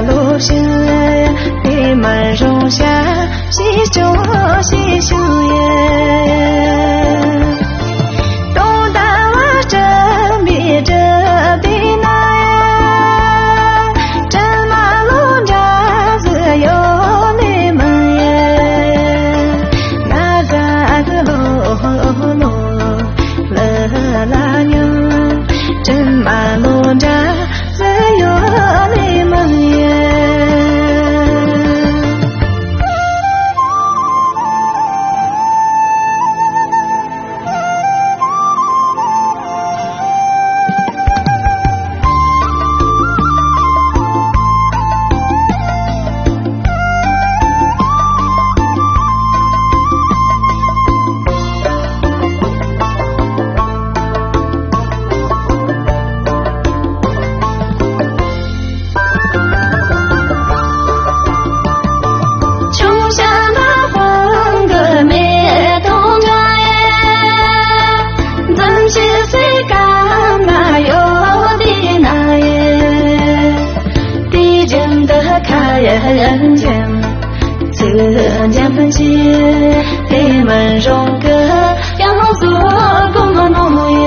路行，你们容下细修细修耶，东大瓦这米这的那呀，真马路扎子有你们耶，那扎子路了啦娘，真马路扎子有你们耶。人间此间分析你们荣格要做共同农业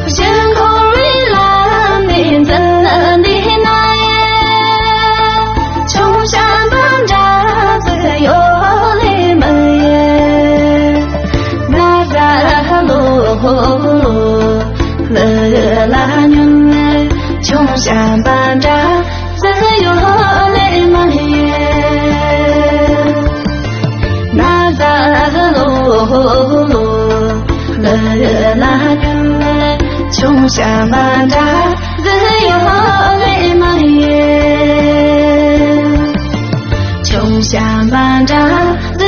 先空为蓝你怎的那耶穷山半扎自有你们耶那在路了啦娘穷山半扎自有你们耶，那在路了啦娘，穷山半扎自有你们耶，穷山半扎自